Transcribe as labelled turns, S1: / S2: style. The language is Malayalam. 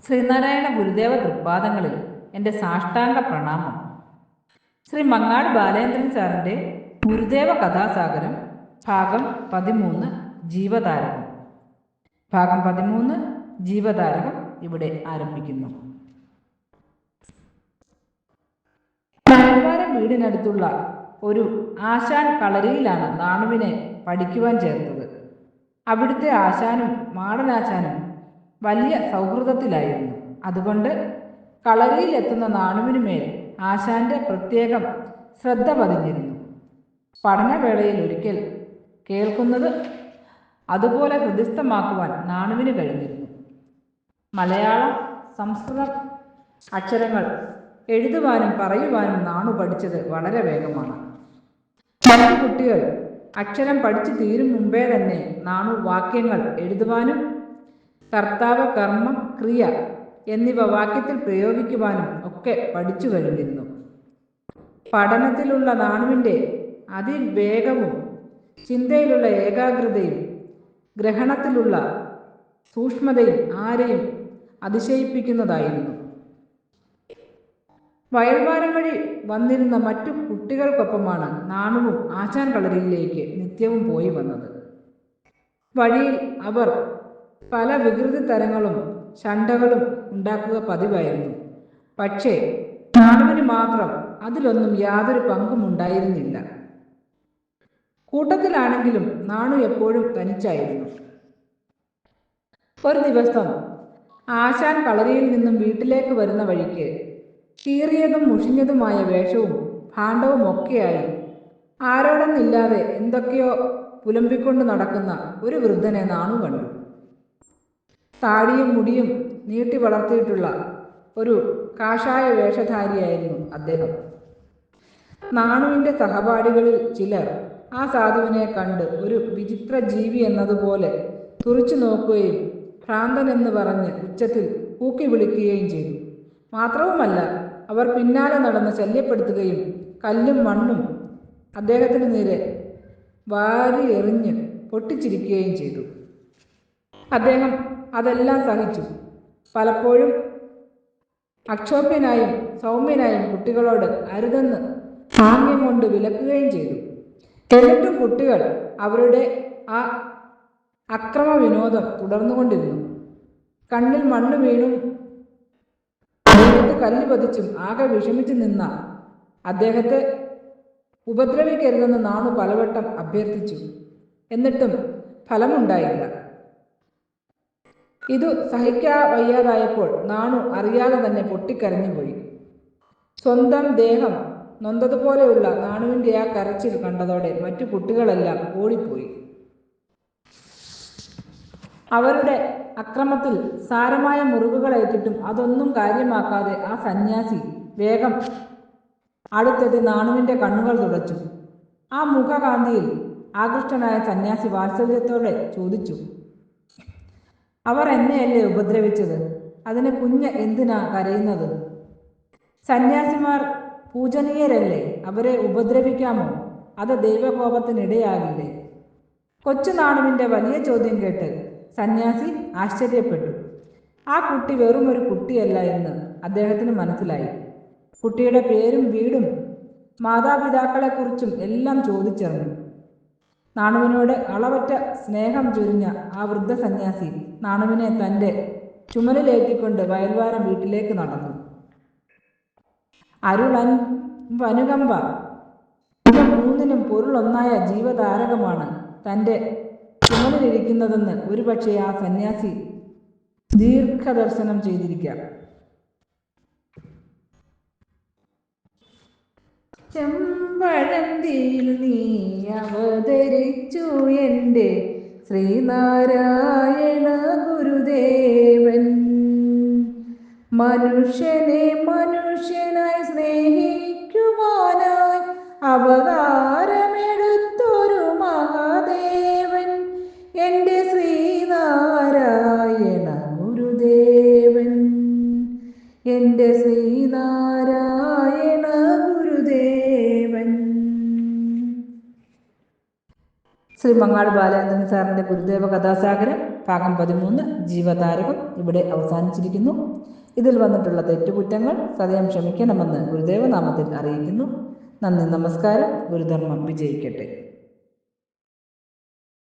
S1: ശ്രീനാരായണ ഗുരുദേവ തൃപ്പാദങ്ങളിൽ എൻ്റെ സാഷ്ടാംഗ പ്രണാമം. ശ്രീ മങ്ങാട് ബാലേന്ദ്രൻ സാറിൻ്റെ ഗുരുദേവ കഥാസാഗരം ഭാഗം 13 ജീവതാരകം. ഭാഗം 13 ജീവതാരകം ഇവിടെ ആരംഭിക്കുന്നു. നായന്മാരം വീടിനടുത്തുള്ള ഒരു ആശാൻ കളരിയിലാണ് നാണുവിനെ പഠിക്കുവാൻ ചേർത്തത്. അവിടുത്തെ ആശാനും മാടനാശാനും വലിയ സൗഹൃദത്തിലായിരുന്നു. അതുകൊണ്ട് കളരിയിലെത്തുന്ന നാണുവിനുമേൽ ആശാന്റെ പ്രത്യേകം ശ്രദ്ധ പതിഞ്ഞിരുന്നു. പഠനവേളയിൽ ഒരിക്കൽ കേൾക്കുന്നത് അതുപോലെ ഹൃദിസ്ഥമാക്കുവാൻ നാണുവിന് കഴിഞ്ഞിരുന്നു. മലയാളം, സംസ്കൃതം അക്ഷരങ്ങൾ എഴുതുവാനും പറയുവാനും നാണു പഠിച്ചത് വളരെ വേഗമാണ്. മറ്റു കുട്ടികൾ അക്ഷരം പഠിച്ചു തീരും മുമ്പേ തന്നെ നാണു വാക്യങ്ങൾ എഴുതുവാനും കർത്താവ്, കർമ്മം, ക്രിയ എന്നിവ വാക്യത്തിൽ പ്രയോഗിക്കുവാനും ഒക്കെ പഠിച്ചു കഴിഞ്ഞിരുന്നു. പഠനത്തിലുള്ള നാണുവിൻ്റെ അതിവേഗവും ചിന്തയിലുള്ള ഏകാഗ്രതയും ഗ്രഹണത്തിലുള്ള സൂക്ഷ്മതയും ആരെയും അതിശയിപ്പിക്കുന്നതായിരുന്നു. വയൽവാരം വഴി വന്നിരുന്ന മറ്റു കുട്ടികൾക്കൊപ്പമാണ് നാണുവും ആശാൻ കളരിയിലേക്ക് നിത്യവും പോയി വന്നത്. വഴിയിൽ അവർ പല വികൃതി തരങ്ങളും ശണ്ഠകളും ഉണ്ടാക്കുക പതിവായിരുന്നു. പക്ഷേ നാണുവിന് മാത്രം അതിലൊന്നും യാതൊരു പങ്കും ഉണ്ടായിരുന്നില്ല. കൂട്ടത്തിലാണെങ്കിലും നാണു എപ്പോഴും തനിച്ചായിരുന്നു. ഒരു ദിവസം ആശാൻ കളരിയിൽ നിന്നും വീട്ടിലേക്ക് വരുന്ന വഴിക്ക് കീറിയതും മുഷിഞ്ഞതുമായ വേഷവും ഭാണ്ഡവും ഒക്കെയായി ആരോടൊന്നില്ലാതെ എന്തൊക്കെയോ പുലമ്പിക്കൊണ്ട് നടക്കുന്ന ഒരു വൃദ്ധനെ നാണു കണ്ടു. താടിയും മുടിയും നീട്ടി വളർത്തിയിട്ടുള്ള ഒരു കാഷായ വേഷധാരിയായിരുന്നു അദ്ദേഹം. നാണുവിൻ്റെ സഹപാഠികളിൽ ചിലർ ആ സാധുവിനെ കണ്ട് ഒരു വിചിത്ര ജീവി എന്നതുപോലെ തുറിച്ചു നോക്കുകയും ഭ്രാന്തനെന്ന് പറഞ്ഞ് ഉച്ചത്തിൽ കൂക്കി വിളിക്കുകയും ചെയ്തു. മാത്രവുമല്ല, അവർ പിന്നാലെ നടന്ന് ശല്യപ്പെടുത്തുകയും കല്ലും മണ്ണും അദ്ദേഹത്തിന് നേരെ വാരി എറിഞ്ഞ് പൊട്ടിച്ചിരിക്കുകയും ചെയ്തു. അദ്ദേഹം അതെല്ലാം സഹിച്ചു. പലപ്പോഴും അക്ഷോഭ്യനായും സൗമ്യനായും കുട്ടികളോട് അരുതെന്ന് ആംഗ്യം കൊണ്ട് വിലക്കുകയും ചെയ്തു. എന്നിട്ടും കുട്ടികൾ അവരുടെ ആ അക്രമ വിനോദം തുടർന്നുകൊണ്ടിരുന്നു. കണ്ണിൽ മണ്ണ് വീണും കല്ല് പതിച്ചും ആകെ വിഷമിച്ചു നിന്ന അദ്ദേഹത്തെ ഉപദ്രവിക്കരുതെന്ന് നാണു പലവട്ടം അഭ്യർത്ഥിച്ചു. എന്നിട്ടും ഫലമുണ്ടായില്ല. ഇതു സഹിക്കാവയ്യാതായപ്പോൾ നാണു അറിയാതെ തന്നെ പൊട്ടിക്കരഞ്ഞുപോയി. സ്വന്തം ദേഹം നൊന്തതുപോലെയുള്ള നാണുവിൻ്റെ ആ കരച്ചിൽ കണ്ടതോടെ മറ്റു കുട്ടികളെല്ലാം ഓടിപ്പോയി. അവരുടെ അക്രമത്തിൽ സാരമായ മുറിവുകളേറ്റിട്ടും അതൊന്നും കാര്യമാക്കാതെ ആ സന്യാസി വേഗം അടുത്തെത്തി നാണുവിൻ്റെ കണ്ണുകൾ തുടച്ചു. ആ മുഖകാന്തിയിൽ ആകൃഷ്ടനായ സന്യാസി വാത്സല്യത്തോടെ ചോദിച്ചു, അവർ എന്നെയല്ലേ ഉപദ്രവിച്ചത്? അതിന് കുഞ്ഞ് എന്തിനാ കരയുന്നത്? സന്യാസിമാർ പൂജനീയരല്ലേ? അവരെ ഉപദ്രവിക്കാമോ? അത് ദൈവകോപത്തിനിടയാകില്ലേ? കൊച്ചു നാണുവിൻ്റെ വലിയ ചോദ്യം കേട്ട് സന്യാസി ആശ്ചര്യപ്പെട്ടു. ആ കുട്ടി വെറുമൊരു കുട്ടിയല്ല എന്ന് അദ്ദേഹത്തിന് മനസ്സിലായി. കുട്ടിയുടെ പേരും വീടും മാതാപിതാക്കളെക്കുറിച്ചും എല്ലാം ചോദിച്ചറിഞ്ഞു. നാണുവിനോട് അളവറ്റ സ്നേഹം ചൊരിഞ്ഞ ആ വൃദ്ധ സന്യാസി നാണുവിനെ തൻ്റെ ചുമലിലേറ്റിക്കൊണ്ട് വയൽവാരം വീട്ടിലേക്ക് നടന്നു. അരുളൻ വനുകമ്പ ഇവ മൂന്നിനും പൊരുളൊന്നായ ജീവതാരകമാണ് തൻ്റെ ചുമലിലിരിക്കുന്നതെന്ന് ഒരുപക്ഷെ ആ സന്യാസി ദീർഘദർശനം ചെയ്തിരിക്കാം. ചെമ്പഴന്തിയിൽ നീ അവതരിച്ചു എൻ്റെ ശ്രീനാരായണ ഗുരുദേവൻ. മനുഷ്യനെ മനുഷ്യനായി സ്നേഹിക്കുവാനായി അവതാരമെടുത്തൊരു മഹാദേവൻ എൻ്റെ ശ്രീനാരായണ ഗുരുദേവൻ. എൻ്റെ ശ്രീനാരായണ ഗുരുദേവൻ. ശ്രീ മങ്ങാട് ബാലേന്ദ്രൻ സാറിൻ്റെ ഗുരുദേവ കഥാസാഗരം ഭാഗം 13 ജീവതാരകം ഇവിടെ അവസാനിച്ചിരിക്കുന്നു. ഇതിൽ വന്നിട്ടുള്ള തെറ്റുകുറ്റങ്ങൾ സദയം ക്ഷമിക്കണമെന്ന് ഗുരുദേവനാമത്തിൽ അറിയിക്കുന്നു. നന്ദി, നമസ്കാരം. ഗുരുധർമ്മം വിജയിക്കട്ടെ.